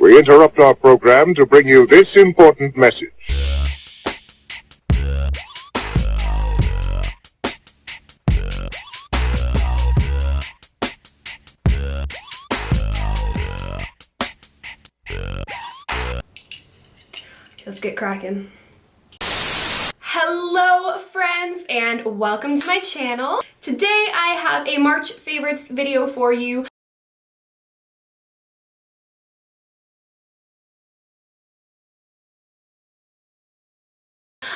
We interrupt our program to bring you this important message. Let's get cracking. Hello friends and welcome to my channel. Today I have a March favorites video for you.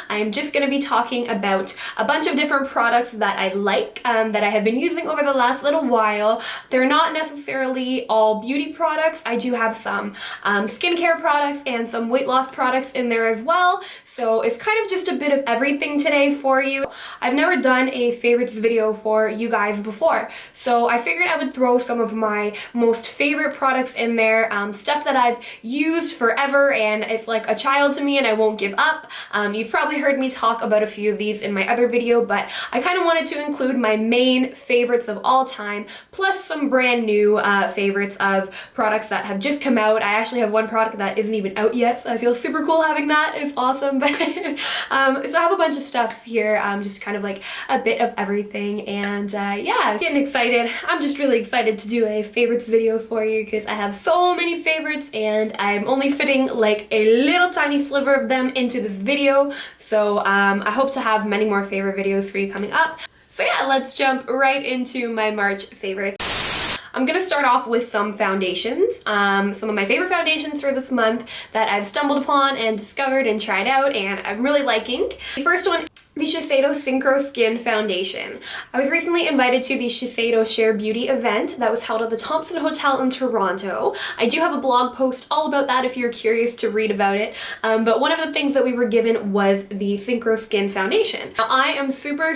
I'm just going to be talking about a bunch of different products that I like, that I have been using over the last little while. They're not necessarily all beauty products. I do have some skincare products and some weight loss products in there as well. So it's kind of just a bit of everything today for you. I've never done a favorites video for you guys before, so I figured I would throw some of my most favorite products in there, stuff that I've used forever and it's like a child to me and I won't give up. You've probably heard me talk about a few of these in my other video, but I kind of wanted to include my main favorites of all time, plus some brand new favorites of products that have just come out. I actually have one product that isn't even out yet, so I feel super cool having that. It's awesome. So I have a bunch of stuff here, just kind of like a bit of everything, and yeah, getting excited. I'm just really excited to do a favorites video for you because I have so many favorites and I'm only fitting like a little tiny sliver of them into this video. So I hope to have many more favorite videos for you coming up. So yeah, let's jump right into my March favorites. I'm going to start off with some foundations, some of my favorite foundations for this month that I've stumbled upon and discovered and tried out and I'm really liking. The first one, the Shiseido Synchro Skin Foundation. I was recently invited to the Shiseido Share Beauty event that was held at the Thompson Hotel in Toronto. I do have a blog post all about that if you're curious to read about it, but one of the things that we were given was the Synchro Skin Foundation. Now I am super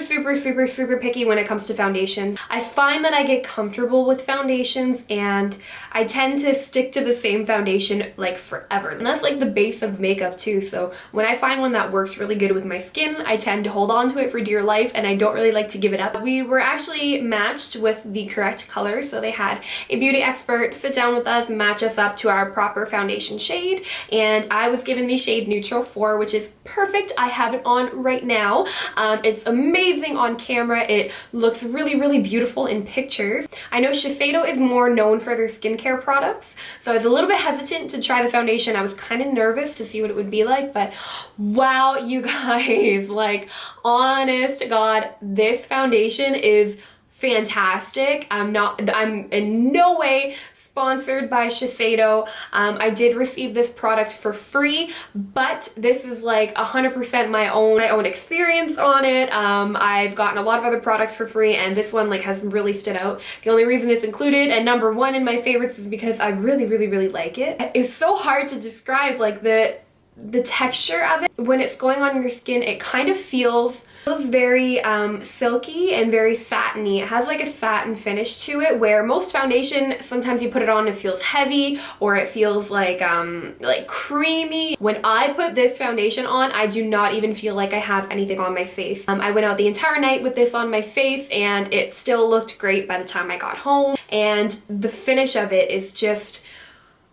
picky when it comes to foundations. I find that I get comfortable with foundations and I tend to stick to the same foundation like forever. And that's like the base of makeup too, so when I find one that works really good with my skin, I tend to hold on to it for dear life and I don't really like to give it up. We were actually matched with the correct color, so they had a beauty expert sit down with us and match us up to our proper foundation shade, and I was given the shade Neutral 4, which is perfect. I have it on right now. It's amazing on camera. It looks really beautiful in pictures. I know Shiseido is more known for their skincare products, so I was a little bit hesitant to try the foundation. I was kind of nervous to see what it would be like, but wow, you guys, like, honest to God, this foundation is fantastic. I'm in no way sponsored by Shiseido. I did receive this product for free, but this is like 100% my own experience on it. I've gotten a lot of other products for free and this one like has really stood out. The only reason it's included and number one in my favorites is because I really like it. It's so hard to describe like the texture of it. When it's going on your skin, it kind of feels very silky and very satiny. It has like a satin finish to it, where most foundation, sometimes you put it on, it feels heavy or it feels like creamy. When I put this foundation on, I do not even feel like I have anything on my face. I went out the entire night with this on my face and it still looked great by the time I got home, and the finish of it is just,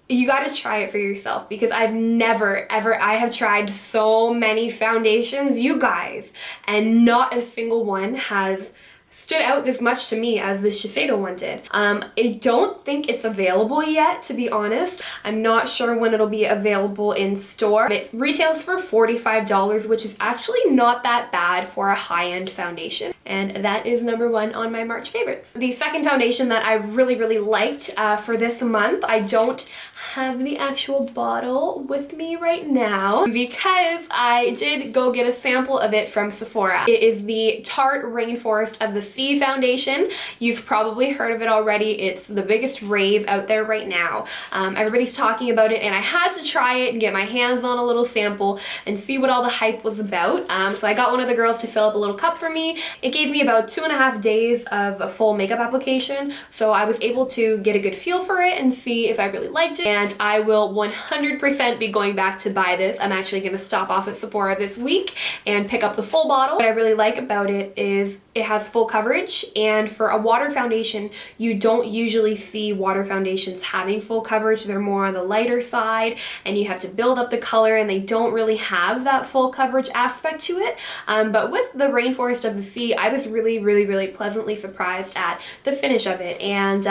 you gotta try it for yourself, because I've never ever, I have tried so many foundations, you guys, and not a single one has stood out this much to me as the Shiseido one did. I don't think it's available yet, to be honest. I'm not sure when it'll be available in store. It retails for $45, which is actually not that bad for a high-end foundation. And that is number one on my March favorites. The second foundation that I really liked for this month, I don't have the actual bottle with me right now because I did go get a sample of it from Sephora. It is the Tarte Rainforest of the Sea foundation. You've probably heard of it already. It's the biggest rave out there right now. Everybody's talking about it and I had to try it and get my hands on a little sample and see what all the hype was about. So I got one of the girls to fill up a little cup for me. It gave me about 2.5 days of a full makeup application, so I was able to get a good feel for it and see if I really liked it, and I will 100% be going back to buy this. I'm actually going to stop off at Sephora this week and pick up the full bottle. What I really like about it is it has full coverage, and for a water foundation, you don't usually see water foundations having full coverage. They're more on the lighter side, and you have to build up the color, and they don't really have that full coverage aspect to it. But with the Rainforest of the Sea, I was really pleasantly surprised at the finish of it, and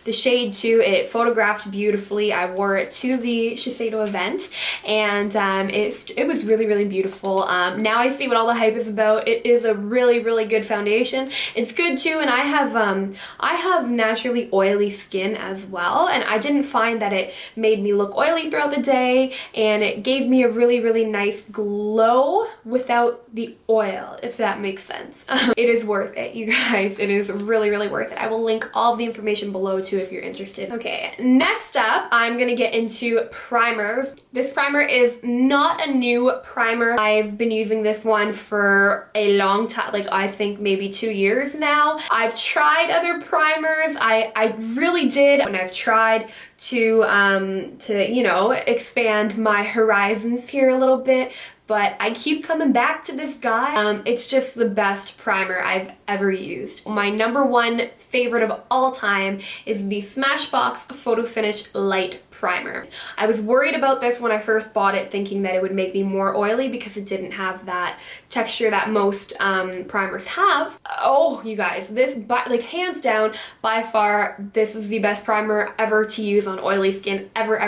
the shade too. It photographed beautifully. I wore it to the Shiseido event, and it was really beautiful. Now I see what all the hype is about. It is a really good foundation. It's good too, and I have naturally oily skin as well, and I didn't find that it made me look oily throughout the day, and it gave me a really nice glow without the oil, if that makes sense. It is worth it, you guys. It is really worth it. I will link all of the information below too if you're interested. Okay, next up, I'm gonna get into primers. This primer is not a new primer. I've been using this one for a long time, like I think maybe 2 years now. I've tried other primers. I really did when I've tried to you know, expand my horizons here a little bit, but I keep coming back to this guy. It's just the best primer I've ever used. My #1 favorite of all time is the Smashbox Photo Finish Light Primer. I was worried about this when I first bought it, thinking that it would make me more oily because it didn't have that texture that most primers have. Oh, you guys, this, like hands down, by far, this is the best primer ever to use on oily skin, ever.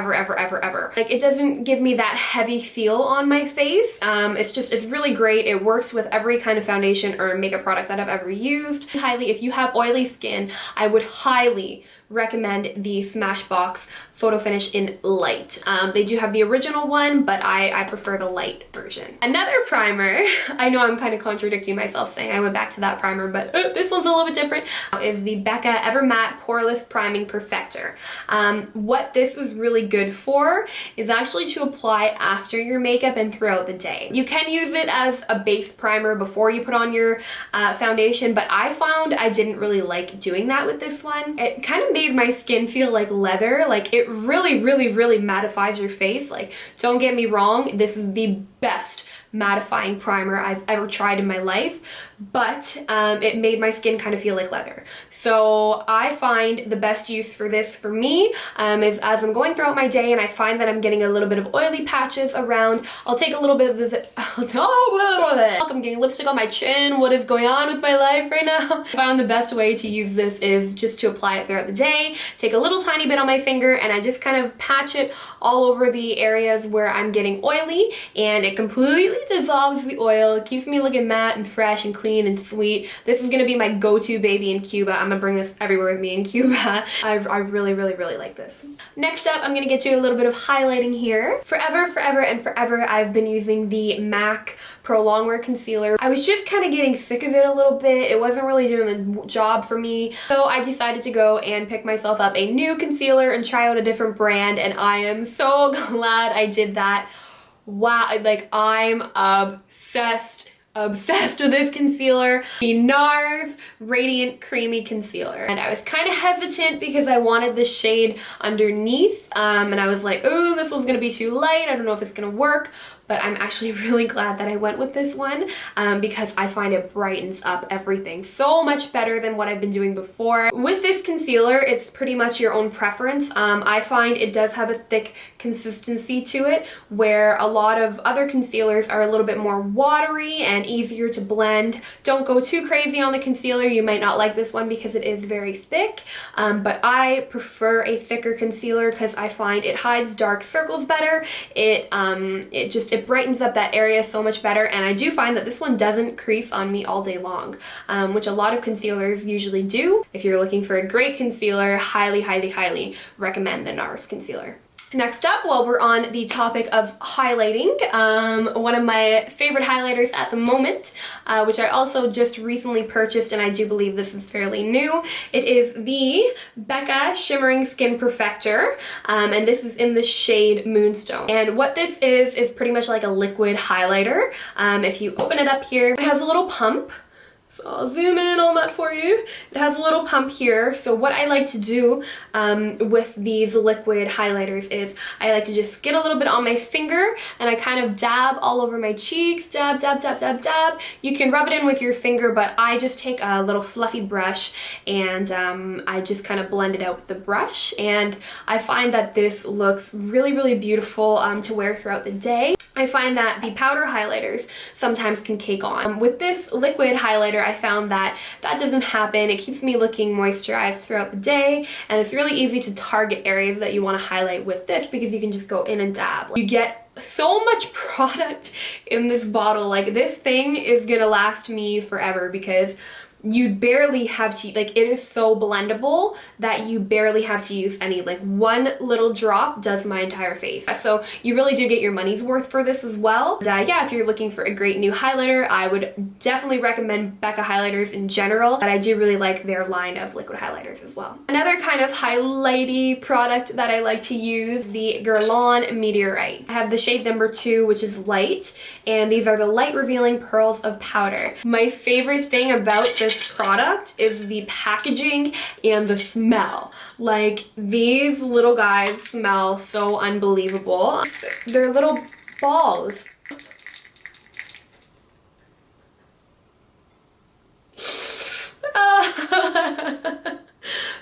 Like, it doesn't give me that heavy feel on my face. It's really great. It works with every kind of foundation or makeup product that I've ever used. Highly, if you have oily skin, I would highly recommend the Smashbox Photo Finish in Light. They do have the original one, but I prefer the light version. Another primer, I know I'm kind of contradicting myself saying I went back to that primer, but this one's a little bit different, is the Becca Ever Matte Poreless Priming Perfector. What this is really good for is actually to apply after your makeup and throughout the day. You can use it as a base primer before you put on your foundation, but I found I didn't really like doing that with this one. It kind of made my skin feel like leather. Like, it really mattifies your face. Like, don't get me wrong, this is the best mattifying primer I've ever tried in my life, but it made my skin kind of feel like leather. So I find the best use for this for me is as I'm going throughout my day and I find that I'm getting a little bit of oily patches around, I'll take a little bit of this, I'm getting lipstick on my chin. What is going on with my life right now? I found the best way to use this is just to apply it throughout the day, take a little tiny bit on my finger, and I just kind of patch it all over the areas where I'm getting oily, and it completely dissolves the oil. It keeps me looking matte and fresh and clean and sweet. This is gonna be my go-to baby in Cuba. I'm gonna bring this everywhere with me in Cuba. I really like this. Next up, I'm gonna get you a little bit of highlighting here. Forever, I've been using the MAC Pro Longwear Concealer. I was just kind of getting sick of it a little bit. It wasn't really doing the job for me. So I decided to go and pick myself up a new concealer and try out a different brand, and I am so glad I did that. Wow, like, I'm obsessed with this concealer, the NARS Radiant Creamy Concealer. And I was kind of hesitant because I wanted the shade underneath, and I was like, oh, this one's gonna be too light. I don't know if it's gonna work. But I'm actually really glad that I went with this one because I find it brightens up everything so much better than what I've been doing before. With this concealer, it's pretty much your own preference. I find it does have a thick consistency to it, where a lot of other concealers are a little bit more watery and easier to blend. Don't go too crazy on the concealer. You might not like this one because it is very thick, but I prefer a thicker concealer because I find it hides dark circles better. It brightens up that area so much better, and I do find that this one doesn't crease on me all day long, which a lot of concealers usually do. If you're looking for a great concealer, highly recommend the NARS concealer. Next up, while we're on the topic of highlighting, one of my favorite highlighters at the moment, which I also just recently purchased, and I do believe this is fairly new, it is the Becca Shimmering Skin Perfector, and this is in the shade Moonstone. And what this is pretty much like a liquid highlighter. If you open it up here, it has a little pump. So I'll zoom in on that for you. It has a little pump here. So what I like to do with these liquid highlighters is I like to just get a little bit on my finger and I kind of dab all over my cheeks, dab, dab, dab, dab, dab. You can rub it in with your finger, but I just take a little fluffy brush and I just kind of blend it out with the brush. And I find that this looks really, really beautiful to wear throughout the day. I find that the powder highlighters sometimes can cake on. With this liquid highlighter, I found that that doesn't happen. It keeps me looking moisturized throughout the day, and it's really easy to target areas that you want to highlight with this because you can just go in and dab. You get so much product in this bottle. Like, this thing is gonna last me forever because you barely have to, like, it is so blendable that you barely have to use any. Like, one little drop does my entire face. So you really do get your money's worth for this as well. And, yeah, if you're looking for a great new highlighter, I would definitely recommend Becca highlighters in general, but I do really like their line of liquid highlighters as well. Another kind of highlighty product that I like to use, the Guerlain Meteorite. I have the shade number 2, which is light, and these are the light revealing pearls of powder. My favorite thing about this product is the packaging and the smell. Like, these little guys smell so unbelievable. They're little balls.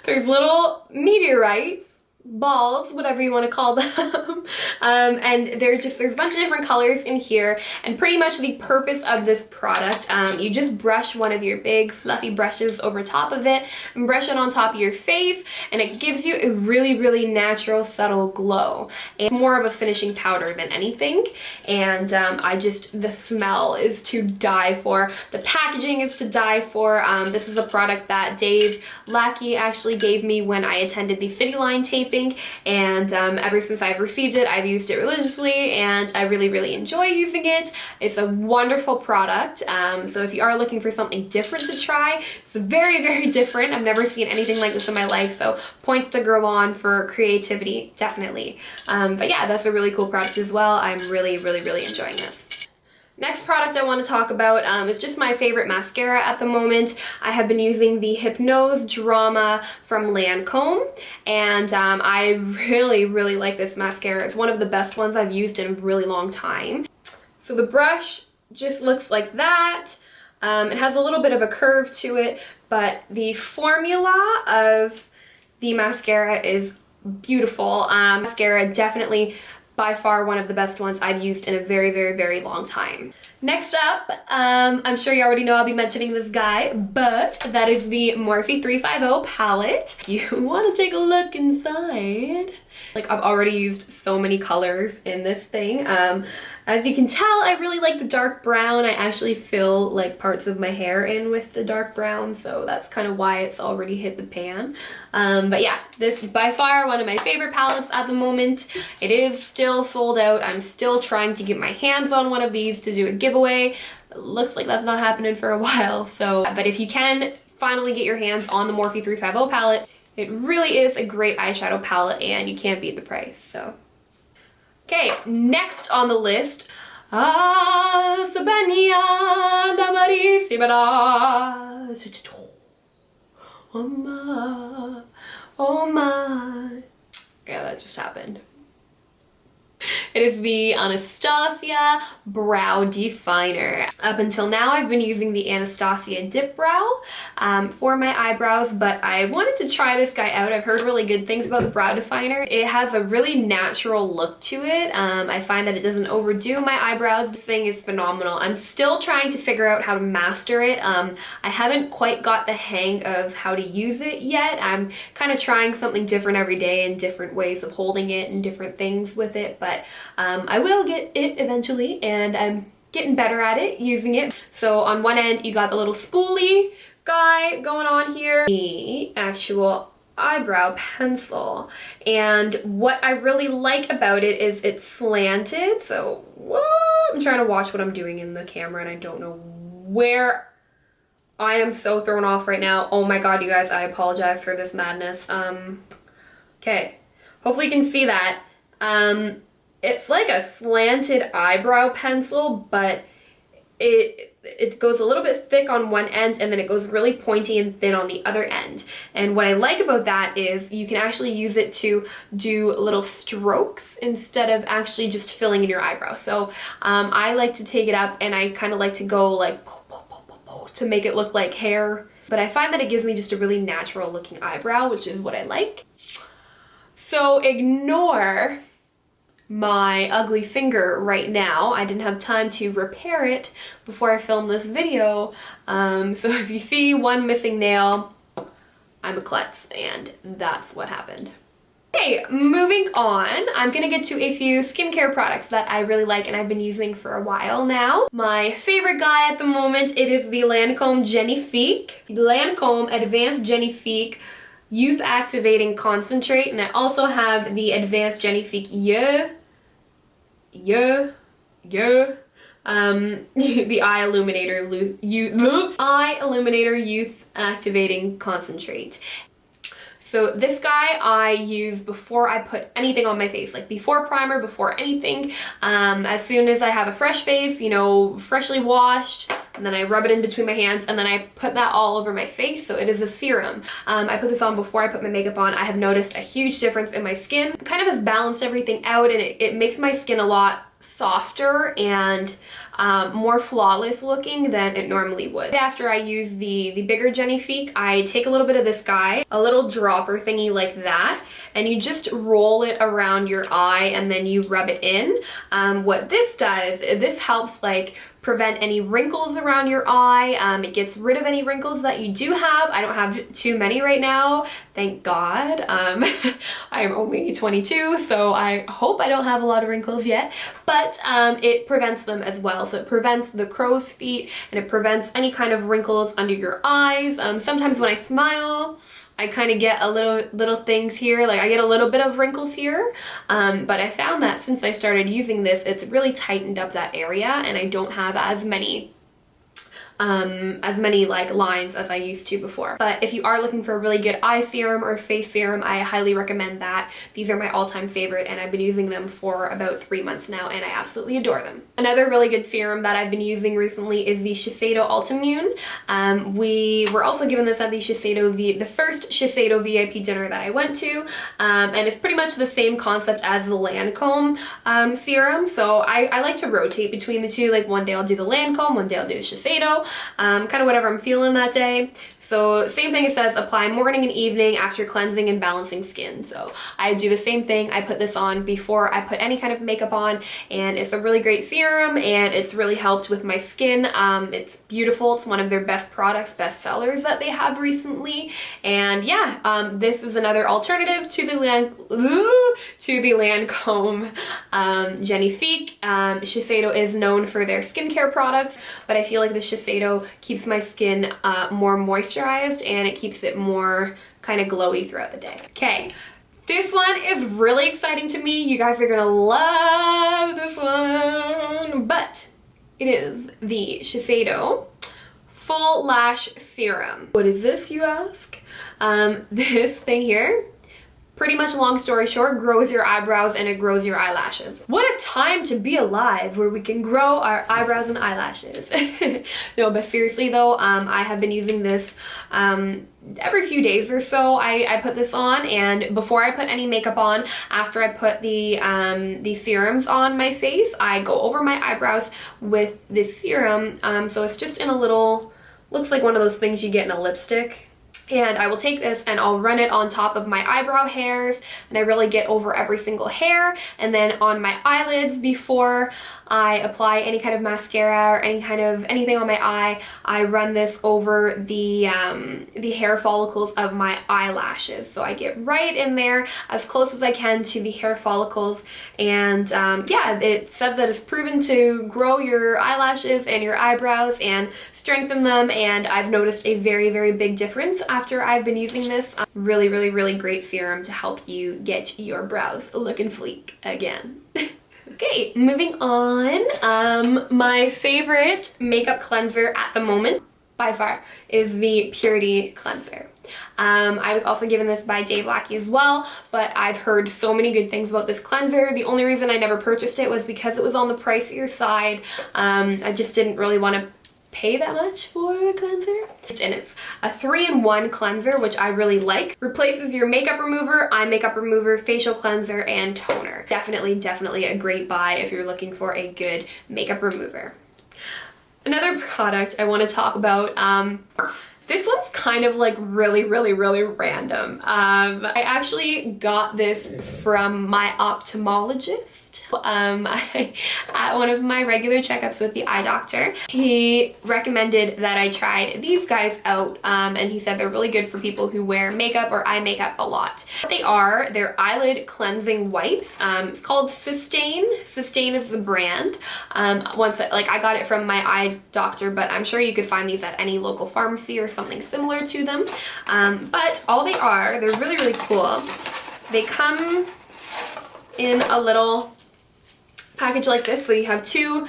There's little meteorites, balls, whatever you want to call them. And there's a bunch of different colors in here, and pretty much the purpose of this product, you just brush one of your big fluffy brushes over top of it and brush it on top of your face, and it gives you a really, really natural, subtle glow. And it's more of a finishing powder than anything, and the smell is to die for. The packaging is to die for. This is a product that Dave Lackey actually gave me when I attended the City Line taping, and ever since I've received it, I've used it religiously, and I really, really enjoy using it. It's a wonderful product. So if you are looking for something different to try, it's very, very different. I've never seen anything like this in my life, so points to Guerlain for creativity, definitely. But yeah, that's a really cool product as well. I'm really, really, really enjoying this. Next product I want to talk about is just my favorite mascara at the moment. I have been using the Hypnose Drama from Lancome, and I really, really like this mascara. It's one of the best ones I've used in a really long time. So the brush just looks like that. It has a little bit of a curve to it, but the formula of the mascara is beautiful. Mascara definitely by far one of the best ones I've used in a very, very, very long time. Next up, I'm sure you already know I'll be mentioning this guy, but that is the Morphe 350 palette. You want to take a look inside. Like, I've already used so many colors in this thing. As you can tell, I really like the dark brown. I actually fill like parts of my hair in with the dark brown, so that's kind of why it's already hit the pan. But yeah, this is by far one of my favorite palettes at the moment. It is still sold out. I'm still trying to get my hands on one of these to do a giveaway. It looks like that's not happening for a while, so, but if you can finally get your hands on the Morphe 350 palette, it really is a great eyeshadow palette and you can't beat the price, so. Okay, next on the list, oh my, oh my. Yeah, that just happened. It is the Anastasia Brow Definer. Up until now, I've been using the Anastasia Dip Brow for my eyebrows, but I wanted to try this guy out. I've heard really good things about the Brow Definer. It has a really natural look to it. I find that it doesn't overdo my eyebrows. This thing is phenomenal. I'm still trying to figure out how to master it. I haven't quite got the hang of how to use it yet. I'm kind of trying something different every day and different ways of holding it and different things with it, but I will get it eventually, and I'm getting better at it, using it. So on one end, you got the little spoolie guy going on here, the actual eyebrow pencil, and what I really like about it is it's slanted. So whoa, I'm trying to watch what I'm doing in the camera and I don't know where. I am so thrown off right now. Oh my god, you guys, I apologize for this madness. Okay, hopefully you can see that. It's like a slanted eyebrow pencil, but it goes a little bit thick on one end and then it goes really pointy and thin on the other end. And what I like about that is you can actually use it to do little strokes instead of actually just filling in your eyebrow. So I like to take it up and I kind of like to go like to make it look like hair. But I find that it gives me just a really natural looking eyebrow, which is what I like. So ignore my ugly finger right now. I didn't have time to repair it before I filmed this video. So if you see one missing nail, I'm a klutz and that's what happened. Okay, moving on, I'm gonna get to a few skincare products that I really like and I've been using for a while now. My favorite guy at the moment, it is the Lancome Genifique. Lancome Advanced Genifique Youth Activating Concentrate, and I also have the Advanced Genifique the Eye Illuminator Youth Activating Concentrate. So this guy I use before I put anything on my face, like before primer, before anything. As soon as I have a fresh face, you know, freshly washed, and then I rub it in between my hands and then I put that all over my face. So it is a serum. I put this on before I put my makeup on. I have noticed a huge difference in my skin. It kind of has balanced everything out and it makes my skin a lot softer and more flawless looking than it normally would. After I use the bigger Genifique, I take a little bit of this guy, a little dropper thingy like that, and you just roll it around your eye and then you rub it in. What this does, this helps like prevent any wrinkles around your eye. It gets rid of any wrinkles that you do have. I don't have too many right now, thank God. I'm only 22, so I hope I don't have a lot of wrinkles yet, but it prevents them as well. So it prevents the crow's feet and it prevents any kind of wrinkles under your eyes. Sometimes when I smile, I kind of get a little things here, like I get a little bit of wrinkles here, but I found that since I started using this, it's really tightened up that area and I don't have as many like lines as I used to before. But if you are looking for a really good eye serum or face serum, I highly recommend that. These are my all-time favorite and I've been using them for about 3 months now and I absolutely adore them. Another really good serum that I've been using recently is the Shiseido Ultimune. We were also given this at the first Shiseido VIP dinner that I went to, and it's pretty much the same concept as the Lancome serum. So I like to rotate between the two, like one day I'll do the Lancome, one day I'll do the Shiseido. Kind of whatever I'm feeling that day. So same thing, it says apply morning and evening after cleansing and balancing skin. So I do the same thing. I put this on before I put any kind of makeup on and it's a really great serum and it's really helped with my skin. It's beautiful. It's one of their best products, best sellers that they have recently. And yeah, this is another alternative to the Lancome Genifique. Shiseido is known for their skincare products, but I feel like the Shiseido keeps my skin more moisturized and it keeps it more kind of glowy throughout the day. Okay, this one is really exciting to me. You guys are gonna love this one, but it is the Shiseido Full Lash Serum. What is this, you ask? This thing here, pretty much long story short, grows your eyebrows and it grows your eyelashes. What a time to be alive where we can grow our eyebrows and eyelashes. No, but seriously though, I have been using this every few days or so. I put this on, and before I put any makeup on, after I put the serums on my face, I go over my eyebrows with this serum. So it's just in a little, looks like one of those things you get in a lipstick. And I will take this and I'll run it on top of my eyebrow hairs, and I really get over every single hair, and then on my eyelids before I apply any kind of mascara or anything on my eye, I run this over the hair follicles of my eyelashes. So I get right in there as close as I can to the hair follicles, and yeah, it said that it's proven to grow your eyelashes and your eyebrows and strengthen them, and I've noticed a very, very big difference after I've been using this. Really, really, really great serum to help you get your brows looking fleek again. Okay, moving on. My favorite makeup cleanser at the moment, by far, is the Purity Cleanser. I was also given this by Dave Lackey as well, but I've heard so many good things about this cleanser. The only reason I never purchased it was because it was on the pricier side. I just didn't really want to pay that much for a cleanser. And it's a 3-in-1 cleanser, which I really like. Replaces your makeup remover, eye makeup remover, facial cleanser, and toner. Definitely a great buy if you're looking for a good makeup remover. Another product I want to talk about, this one's kind of like really random. I actually got this from my ophthalmologist. At one of my regular checkups with the eye doctor. He recommended that I tried these guys out, and he said they're really good for people who wear makeup or eye makeup a lot. What they're eyelid cleansing wipes. It's called Sustain. Sustain is the brand. I got it from my eye doctor, but I'm sure you could find these at any local pharmacy or something similar to them. But all they're really cool. They come in a little package like this, so you have two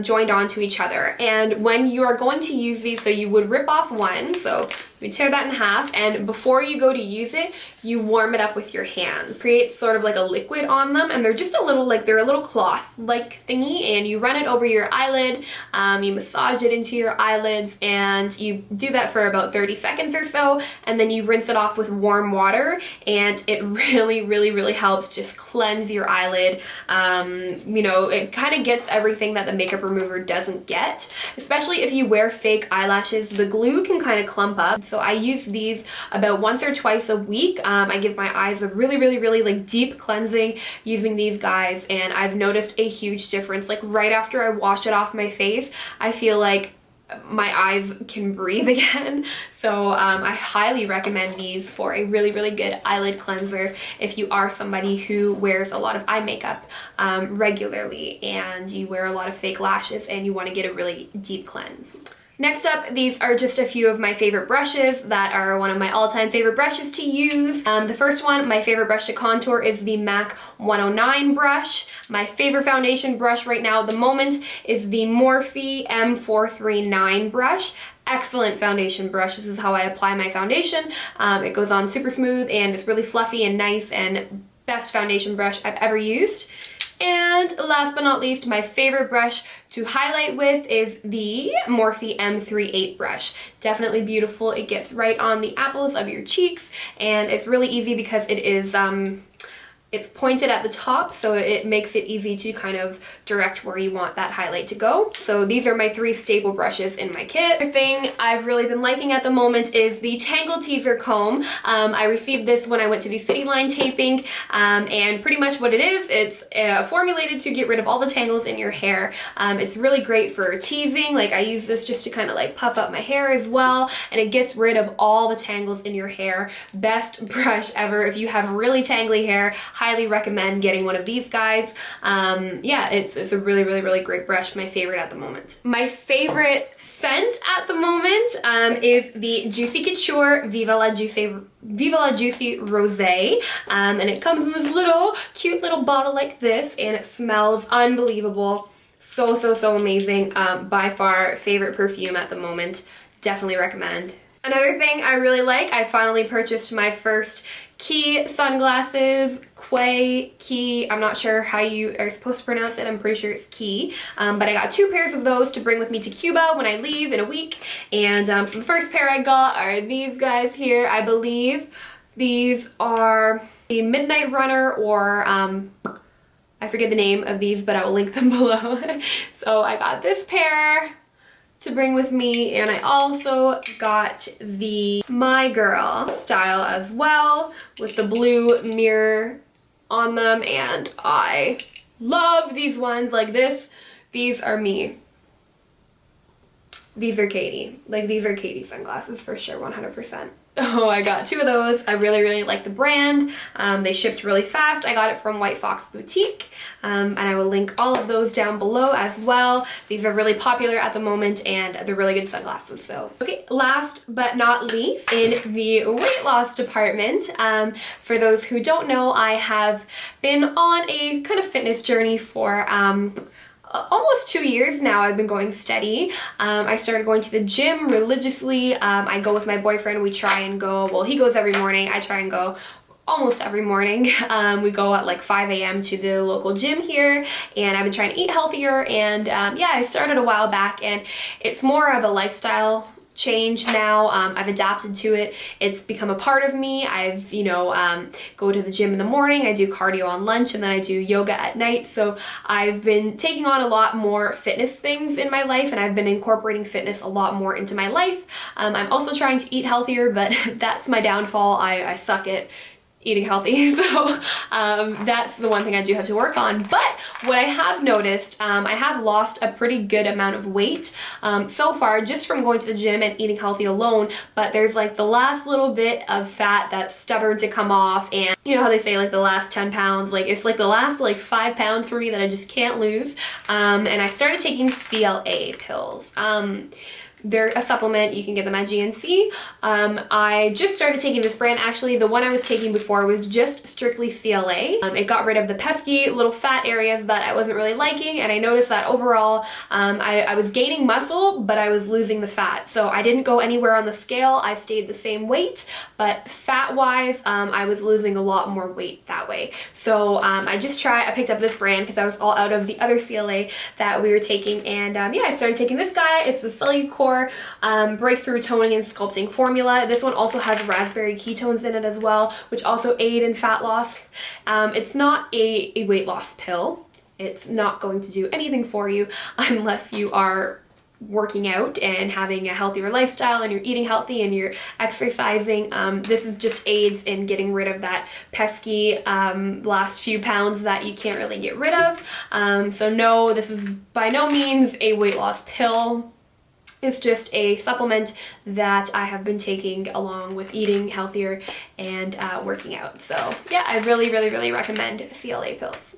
joined onto each other, and when you are going to use these, so you would rip off one, so you tear that in half, and before you go to use it, you warm it up with your hands. Creates sort of like a liquid on them, and they're just a little, they're a little cloth like thingy, and you run it over your eyelid, you massage it into your eyelids, and you do that for about 30 seconds or so, and then you rinse it off with warm water, and it really helps just cleanse your eyelid. You know, it kind of gets everything that the makeup remover doesn't get, especially if you wear fake eyelashes. The glue can kind of clump up. So I use these about once or twice a week. I give my eyes a really like deep cleansing using these guys, and I've noticed a huge difference. Like right after I wash it off my face, I feel like my eyes can breathe again. So I highly recommend these for a really good eyelid cleanser if you are somebody who wears a lot of eye makeup regularly and you wear a lot of fake lashes and you want to get a really deep cleanse. Next up, these are just a few of my favorite brushes that are one of my all-time favorite brushes to use. The first one, my favorite brush to contour, is the MAC 109 brush. My favorite foundation brush right now at the moment is the Morphe M439 brush. Excellent foundation brush. This is how I apply my foundation. It goes on super smooth and it's really fluffy and nice, and best foundation brush I've ever used. And last but not least, my favorite brush to highlight with is the Morphe M38 brush. Definitely beautiful. It gets right on the apples of your cheeks, and it's really easy because it is it's pointed at the top, so it makes it easy to kind of direct where you want that highlight to go. So these are my 3 staple brushes in my kit. The thing I've really been liking at the moment is the Tangle Teaser Comb. I received this when I went to the City Line taping, and pretty much what it is, it's formulated to get rid of all the tangles in your hair. It's really great for teasing. Like I use this just to kind of like puff up my hair as well, and it gets rid of all the tangles in your hair. Best brush ever. If you have really tangly hair, highly recommend getting one of these guys. Yeah, it's a really great brush. My favorite at the moment. My favorite scent at the moment is the Juicy Couture Viva La Juicy Rosé, and it comes in this little cute little bottle like this, and it smells unbelievable. So amazing. By far favorite perfume at the moment. Definitely recommend. Another thing I really like, I finally purchased my first Key sunglasses. Key, I'm not sure how you are supposed to pronounce it. I'm pretty sure it's Key. But I got 2 pairs of those to bring with me to Cuba when I leave in a week. And so the first pair I got are these guys here. I believe these are the Midnight Runner, or I forget the name of these, but I will link them below. So I got this pair to bring with me, and I also got the My Girl style as well with the blue mirror on them, and I love these ones. Like this, these are me. These are Katie. Like these are Katie sunglasses for sure, 100%. Oh, I got 2 of those. I really like the brand. They shipped really fast. I got it from White Fox Boutique, and I will link all of those down below as well. These are really popular at the moment, and they're really good sunglasses. So, okay, last but not least, in the weight loss department, for those who don't know, I have been on a kind of fitness journey for almost 2 years now. I've been going steady. I started going to the gym religiously. I go with my boyfriend. We try and go, well, he goes every morning. I try and go almost every morning. We go at like 5 a.m. to the local gym here, and I've been trying to eat healthier, and yeah, I started a while back, and it's more of a lifestyle change now. I've adapted to it. It's become a part of me. I've, go to the gym in the morning, I do cardio on lunch, and then I do yoga at night. So I've been taking on a lot more fitness things in my life, and I've been incorporating fitness a lot more into my life. I'm also trying to eat healthier, but that's my downfall. I suck at eating healthy, so that's the one thing I do have to work on. But what I have noticed, I have lost a pretty good amount of weight so far just from going to the gym and eating healthy alone, but there's like the last little bit of fat that's stubborn to come off, and you know how they say like the last 10 pounds, like it's like the last like 5 pounds for me that I just can't lose. And I started taking CLA pills. They're a supplement. You can get them at GNC. I just started taking this brand. Actually, the one I was taking before was just strictly CLA. It got rid of the pesky little fat areas that I wasn't really liking, and I noticed that overall I was gaining muscle, but I was losing the fat. So I didn't go anywhere on the scale. I stayed the same weight, but fat-wise, I was losing a lot more weight that way. So I picked up this brand because I was all out of the other CLA that we were taking, and yeah, I started taking this guy. It's the Cellucor Breakthrough Toning and Sculpting Formula. This one also has raspberry ketones in it as well, which also aid in fat loss. It's not a weight loss pill. It's not going to do anything for you unless you are working out and having a healthier lifestyle and you're eating healthy and you're exercising. This is just aids in getting rid of that pesky last few pounds that you can't really get rid of. So no, this is by no means a weight loss pill. It's just a supplement that I have been taking along with eating healthier and working out. So yeah, I really, really, really recommend CLA pills.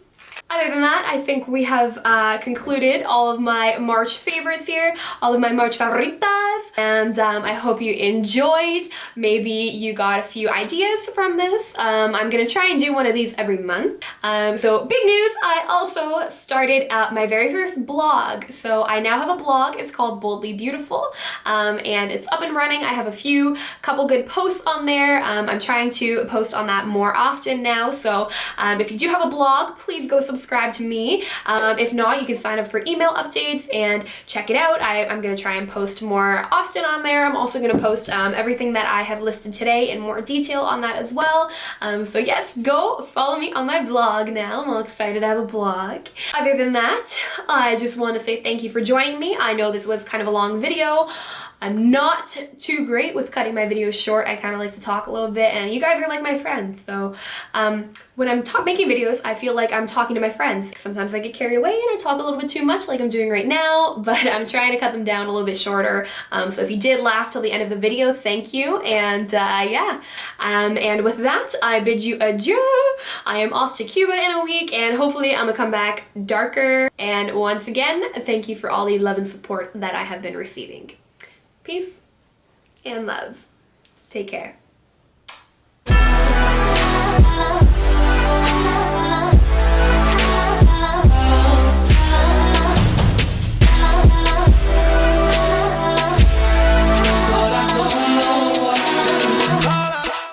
Other than that, I think we have concluded all of my March favorites here, all of my March favoritas, and I hope you enjoyed. Maybe you got a few ideas from this. I'm gonna try and do one of these every month. So big news, I also started my very first blog. So I now have a blog. It's called Boldly Beautiful, and it's up and running. I have a couple good posts on there. I'm trying to post on that more often now. So if you do have a blog, please go subscribe to me. If not, you can sign up for email updates and check it out. I'm going to try and post more often on there. I'm also going to post everything that I have listed today in more detail on that as well. So yes, go follow me on my blog now. I'm all excited to have a blog. Other than that, I just want to say thank you for joining me. I know this was kind of a long video. I'm not too great with cutting my videos short. I kind of like to talk a little bit, and you guys are like my friends. So when I'm making videos, I feel like I'm talking to my friends. Sometimes I get carried away and I talk a little bit too much like I'm doing right now, but I'm trying to cut them down a little bit shorter. So if you did last till the end of the video, thank you. And yeah, and with that, I bid you adieu. I am off to Cuba in a week, and hopefully I'm gonna come back darker. And once again, thank you for all the love and support that I have been receiving. Peace and love. Take care.